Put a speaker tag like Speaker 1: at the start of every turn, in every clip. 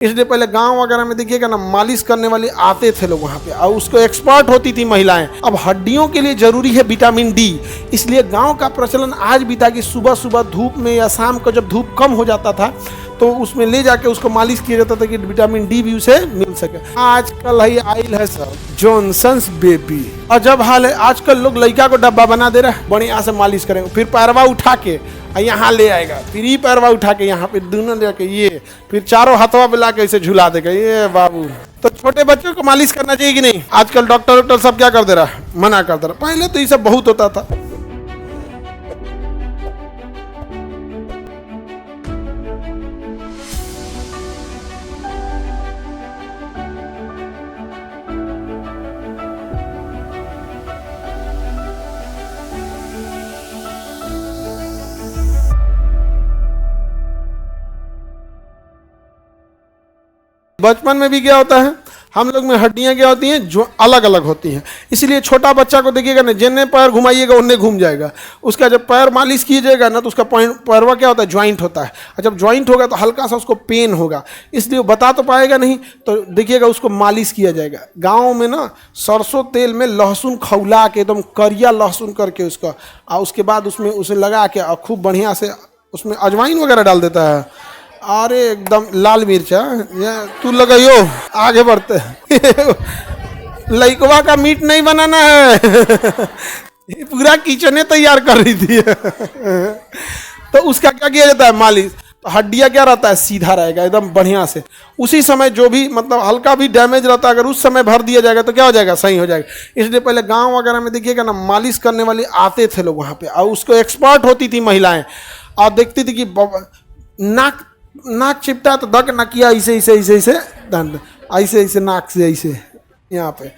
Speaker 1: इसलिए पहले गांव वगैरह में देखिएगा ना, मालिश करने वाले आते थे लोग वहाँ पे, और उसको एक्सपर्ट होती थी महिलाएं। अब हड्डियों के लिए जरूरी है विटामिन डी, इसलिए गांव का प्रचलन आज भी था कि सुबह सुबह धूप में या शाम को जब धूप कम हो जाता था तो उसमें ले जाके उसको मालिश किया जाता था कि विटामिन डी भी उसे मिल सके। आजकल है आइल है सब जॉनसन्स बेबी, और जब हाल है आजकल लोग लड़का को डब्बा बना दे रहा है, बढ़िया से मालिश करेंगे, फिर पैरवा उठा के यहाँ ले आएगा, फिर ये पैरवा उठा के यहाँ पे दोनों लेके ये, फिर चारों हाथवा पे ला के इसे झुला देगा ये बाबू। तो छोटे बच्चों को मालिश करना चाहिए कि नहीं? आजकल डॉक्टर सब क्या कर दे रहा है, मना कर दे रहा। पहले तो ये सब बहुत होता था। बचपन में भी क्या होता है, हम लोग में हड्डियां क्या होती हैं, जो अलग अलग होती हैं। इसलिए छोटा बच्चा को देखिएगा ना, जिन्हें पैर घुमाइएगा उन्हें घूम जाएगा। उसका जब पैर मालिश कीजिएगा ना तो उसका पैरवा क्या होता है, ज्वाइंट होता है, और जब ज्वाइंट होगा तो हल्का सा उसको पेन होगा, इसलिए वो बता तो पाएगा नहीं, तो देखिएगा उसको मालिश किया जाएगा। गाँव में ना सरसों तेल में लहसुन खौला के एकदम करिया लहसुन करके उसका, और उसके बाद उसमें उसे लगा के और खूब बढ़िया से उसमें अजवाइन वगैरह डाल देता है। अरे एकदम लाल मिर्च तू लगाइयो, आगे बढ़ते लइकवा का मीट नहीं बनाना है पूरा किचने तैयार कर रही थी तो उसका क्या किया जाता है, मालिश। तो हड्डियाँ क्या रहता है, सीधा रहेगा एकदम बढ़िया से। उसी समय जो भी मतलब हल्का भी डैमेज रहता है, अगर उस समय भर दिया जाएगा तो क्या हो जाएगा, सही हो जाएगा। इसलिए पहले गांव वगैरह में देखिएगा ना, मालिश करने वाले आते थे लोग वहाँ पे, और उसको एक्सपर्ट होती थी महिलाएं, और देखती थी कि नाक चिपटा तो दक ना किया, ऐसे ऐसे ऐसे ऐसे दंड, ऐसे ऐसे नाक से ऐसे यहाँ पे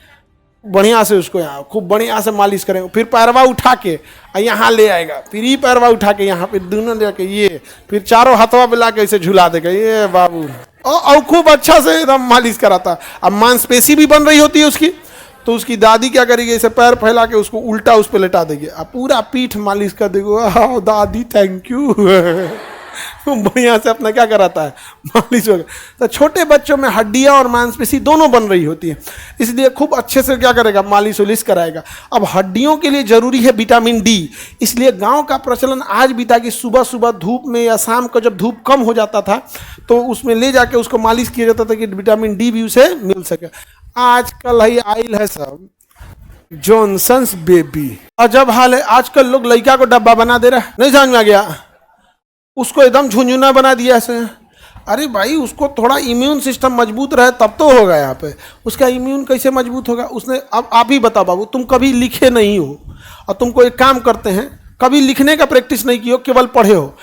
Speaker 1: बढ़िया से उसको यहाँ खूब बढ़िया से मालिश करेंगे, फिर पैरवा उठा के यहाँ ले आएगा, फिर ये पैरवा उठा के यहाँ पे दोनों लेके ये, फिर चारों हाथवा पे ला के इसे झुला देगा ये बाबू, और खूब अच्छा से एकदम मालिश कराता। अब मांसपेशी भी बन रही होती है उसकी, तो उसकी दादी क्या करेगी, इसे पैर फैला के उसको उल्टा उस पर लेटा देगी, अब पूरा पीठ मालिश कर देगी। दादी थैंक यू बढ़िया से अपना क्या कराता है, मालिश वगैरह। तो छोटे बच्चों में हड्डियां और मांसपेशी दोनों बन रही होती है, इसलिए खूब अच्छे से क्या करेगा, मालिश उलिश कराएगा। अब हड्डियों के लिए जरूरी है विटामिन डी, इसलिए गांव का प्रचलन आज भी था कि सुबह सुबह धूप में या शाम को जब धूप कम हो जाता था तो उसमें ले जाके उसको मालिश किया जाता था कि विटामिन डी भी उसे मिल सके। आजकल है आइल है सब जॉनसन्स बेबी, और जब हाल है आजकल लोग लड़का को डब्बा बना दे रहा है, नहीं समझ में आ गया, उसको एकदम झुंझुना बना दिया ऐसे। अरे भाई उसको थोड़ा इम्यून सिस्टम मजबूत रहे तब तो होगा। यहाँ पे उसका इम्यून कैसे मजबूत होगा, उसने, अब आप ही बताओ बाबू, तुम कभी लिखे नहीं हो और तुमको एक काम करते हैं, कभी लिखने का प्रैक्टिस नहीं की हो, केवल पढ़े हो।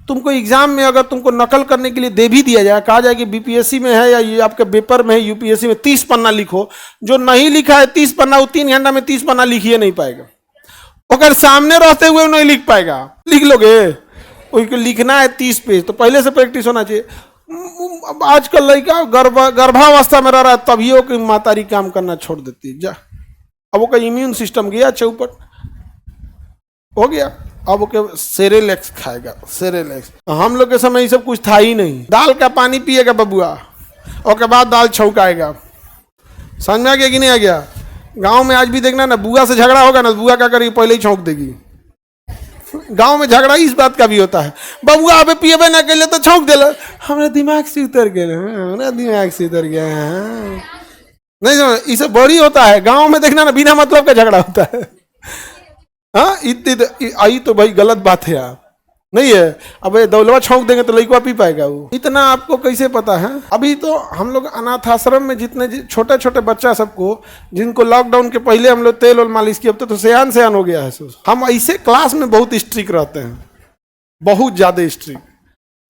Speaker 1: तुमको एग्जाम में अगर तुमको नकल करने के लिए दे भी दिया जाए, कहा जाए कि बीपीएससी में है या ये आपके पेपर में है यूपीएससी में 30 पन्ना लिखो, जो नहीं लिखा है 30 पन्ना वो 3 घंटा में 30 पन्ना लिखिए नहीं पाएगा, अगर सामने रहते हुए नहीं लिख पाएगा। लिख लोगे, उसको लिखना है 30 पेज, तो पहले से प्रैक्टिस होना चाहिए। अब आजकल लड़का गर्भावस्था में रह रहा है तभी वो की मातारी काम करना छोड़ देती है, जा अब वो का इम्यून सिस्टम गया चौपट हो गया, अब वो सेरेलेक्स खाएगा, सेरेलेक्स। हम लोग के समय ये सब कुछ था ही नहीं, दाल का पानी पिएगा बबुआ, और के बाद दाल छौकाएगा। समझ में आ गया कि नहीं आ गया? गांव में आज भी देखना ना, बुआ से झगड़ा होगा ना, बुआ क्या करेगी, पहले ही छौंक देगी। गांव में झगड़ा इस बात का भी होता है, बबुआ अबे पिएबे ना के लिए तो छौंक देला, हमारे दिमाग से उतर गया, हमारा दिमाग से उतर गया। नहीं समझ, इसे बड़ी होता है। गांव में देखना ना, बिना मतलब का झगड़ा होता है। हाँ इतनी आई तो भाई गलत बात है यार, नहीं है। अब दौलवा छौंक देंगे तो लड़का पी पाएगा वो, इतना आपको कैसे पता है? अभी तो हम लोग अनाथ आश्रम में जितने छोटे छोटे बच्चा सबको, जिनको लॉकडाउन के पहले हम लोग तेल और मालिश किए, अब तो सयान सयान हो गया है। हम ऐसे क्लास में बहुत स्ट्रिक्ट रहते हैं, बहुत ज्यादा स्ट्रिक्ट।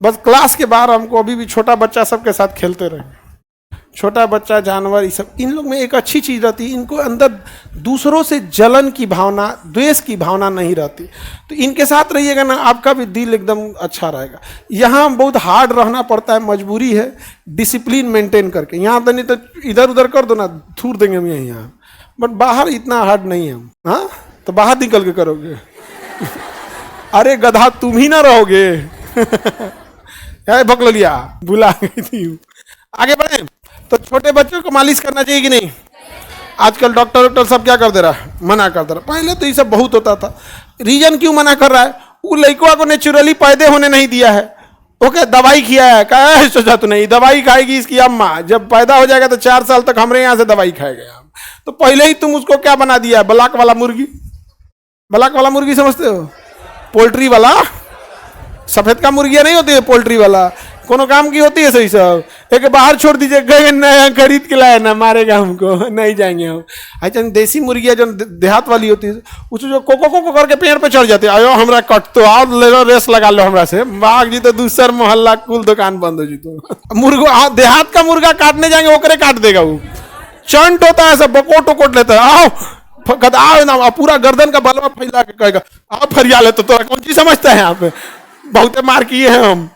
Speaker 1: बस क्लास के बाहर हमको अभी भी छोटा बच्चा सबके साथ खेलते रहे, छोटा बच्चा, जानवर, ये सब। इन लोग में एक अच्छी चीज रहती है, इनको अंदर दूसरों से जलन की भावना, द्वेष की भावना नहीं रहती। तो इनके साथ रहिएगा ना, आपका भी दिल एकदम अच्छा रहेगा। यहाँ बहुत हार्ड रहना पड़ता है, मजबूरी है, डिसिप्लिन मेंटेन करके। यहाँ तो नहीं तो इधर उधर कर दो ना, थूर देंगे हम यहाँ। बट बाहर इतना हार्ड नहीं है हम। हाँ तो बाहर निकल के करोगे अरे गधा तुम ही ना रहोगे भकलोलिया बुला गई थी। आगे बढ़े। तो छोटे बच्चों को मालिश करना चाहिए कि नहीं? आजकल डॉक्टर सब क्या कर दे रहा है, मना कर दे रहा। पहले तो ये सब बहुत होता था। रीजन क्यों मना कर रहा है? वो लड़का को नेचुरली पैदा होने नहीं दिया है। ओके, दवाई खिया है, कहा सोचा तो नहीं दवाई खाएगी इसकी अम्मा, जब पैदा हो जाएगा तो 4 साल तक हमारे यहाँ से दवाई खाएगा। तो पहले ही तुम उसको क्या बना दिया है, ब्लॉक वाला मुर्गी। ब्लॉक वाला मुर्गी समझते हो? पोल्ट्री वाला, सफेद का मुर्गिया नहीं होती है, पोल्ट्री वाला कोनो काम की होती है। सही सब एक बाहर छोड़ दीजिए, गए नया खरीद के लाए ना, मारेगा हमको, नहीं जाएंगे हम। अच्छा, देसी मुर्गिया जो देहात वाली होती है, उसको जो कोको कोको करके पेड़ पे चढ़ जाते हैं, आयो हमरा कट तो आओ, ले लो रेस लगा लो हमरा से, भाग जी तो दूसर मोहल्ला कुल दुकान बंद हो जी। तो मुर्गा देहात का मुर्गा काटने जाएंगे, ओकरे काट देगा वो। चंट होता है, सब बकोट वकोट लेता है, आओ आओ ना, पूरा गर्दन का बलवा फैला के कहेगा आओ फरिया ले। तो कौन चीज समझता है यहाँ पे? बहुत मार किए हैं हम।